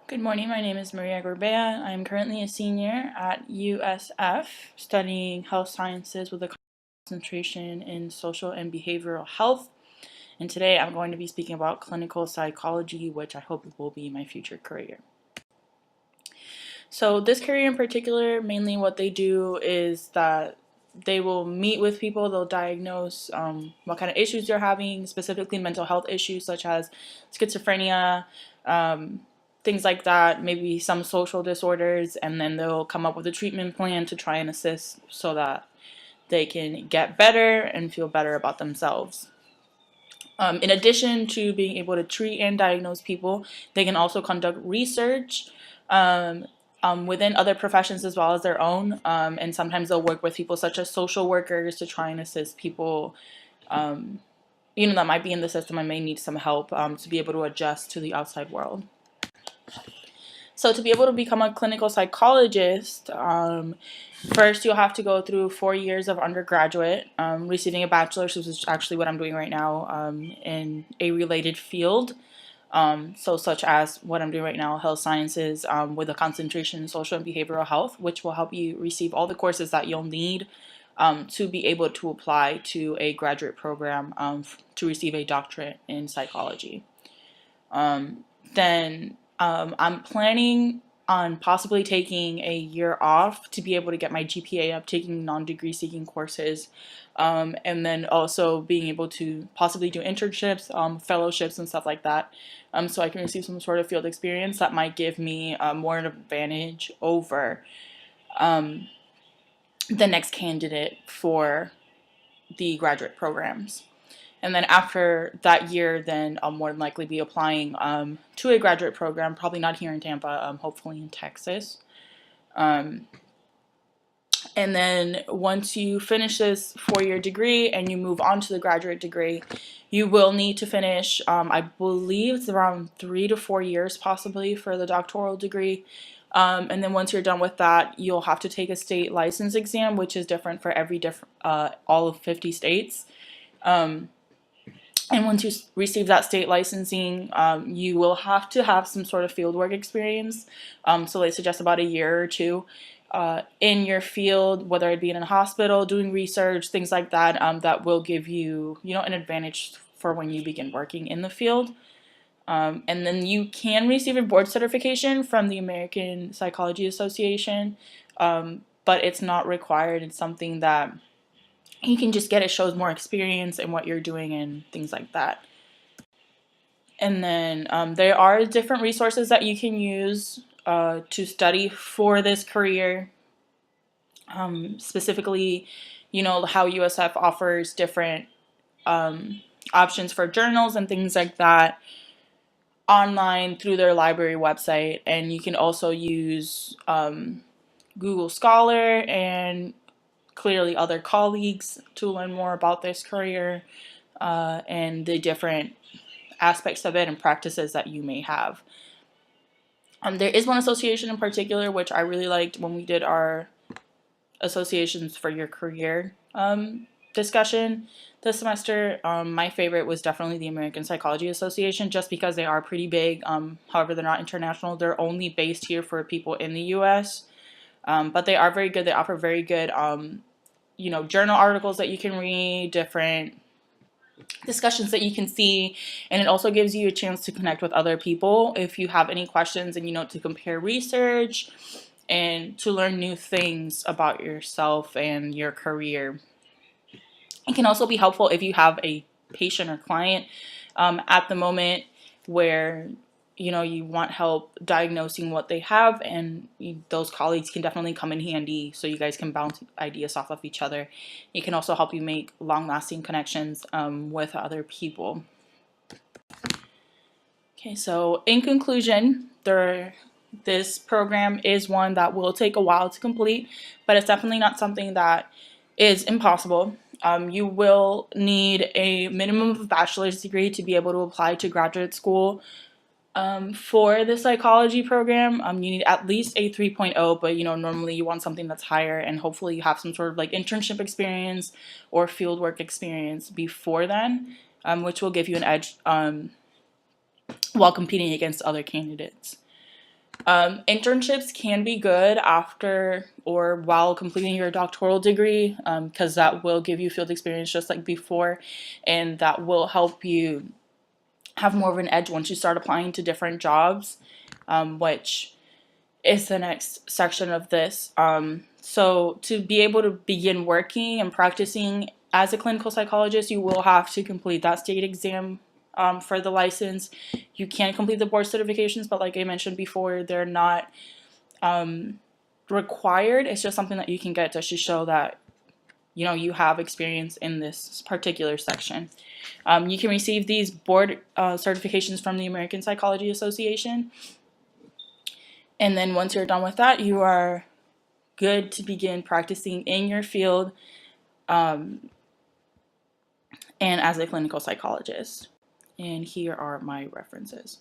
Good morning, my name is Maria Gorbea. I'm currently a senior at USF studying health sciences with a concentration in social and behavioral health. And today I'm going to be speaking about clinical psychology, which I hope will be my future career. So this career in particular, mainly what they do is that they will meet with people, they'll diagnose what kind of issues they're having, specifically mental health issues such as schizophrenia, things like that, maybe some social disorders, and then they'll come up with a treatment plan to try and assist so that they can get better and feel better about themselves. In addition to being able to treat and diagnose people, they can also conduct research within other professions as well as their own. And sometimes they'll work with people such as social workers to try and assist people that might be in the system and may need some help to be able to adjust to the outside world. So to be able to become a clinical psychologist, first you'll have to go through 4 years of undergraduate, receiving a bachelor's, which is actually what I'm doing right now in a related field. So such as what I'm doing right now, health sciences with a concentration in social and behavioral health, which will help you receive all the courses that you'll need to be able to apply to a graduate program to receive a doctorate in psychology. Then I'm planning on possibly taking a year off to be able to get my GPA up, taking non-degree seeking courses, and then also being able to possibly do internships, fellowships, and stuff like that, so I can receive some sort of field experience that might give me more an advantage over the next candidate for the graduate programs. And then after that year, then I'll more than likely be applying to a graduate program, probably not here in Tampa, hopefully in Texas. And then once you finish this 4-year degree and you move on to the graduate degree, you will need to finish, I believe it's around 3 to 4 years possibly for the doctoral degree. And then once you're done with that, you'll have to take a state license exam, which is different for all of 50 states. And once you receive that state licensing, you will have to have some sort of fieldwork experience. So they suggest about a year or two in your field, whether it be in a hospital, doing research, things like that, that will give you, an advantage for when you begin working in the field. And then you can receive a board certification from the American Psychology Association, but it's not required. It's something that you can just get. It shows more experience in what you're doing and things like that. And then there are different resources that you can use to study for this career. Specifically, how USF offers different options for journals and things like that online through their library website. And you can also use Google Scholar and clearly other colleagues to learn more about this career and the different aspects of it and practices that you may have. There is one association in particular which I really liked when we did our associations for your career discussion this semester. My favorite was definitely the American Psychology Association, just because they are pretty big. However, they're not international. They're only based here for people in the U.S., but they are very good. They offer very good, journal articles that you can read, different discussions that you can see, and it also gives you a chance to connect with other people if you have any questions and, to compare research and to learn new things about yourself and your career. It can also be helpful if you have a patient or client at the moment where you want help diagnosing what they have, and those colleagues can definitely come in handy so you guys can bounce ideas off of each other. It can also help you make long-lasting connections with other people. Okay, so in conclusion, this program is one that will take a while to complete, but it's definitely not something that is impossible. You will need a minimum of a bachelor's degree to be able to apply to graduate school. For the psychology program, you need at least a 3.0, but normally you want something that's higher, and hopefully you have some sort of like internship experience or fieldwork experience before then, which will give you an edge while competing against other candidates. Internships can be good after or while completing your doctoral degree, because that will give you field experience just like before, and that will help you have more of an edge once you start applying to different jobs, which is the next section of this. So to be able to begin working and practicing as a clinical psychologist, you will have to complete that state exam for the license. You can complete the board certifications, but like I mentioned before, they're not required. It's just something that you can get to show that you have experience in this particular section. You can receive these board certifications from the American Psychology Association. And then once you're done with that, you are good to begin practicing in your field and as a clinical psychologist. And here are my references.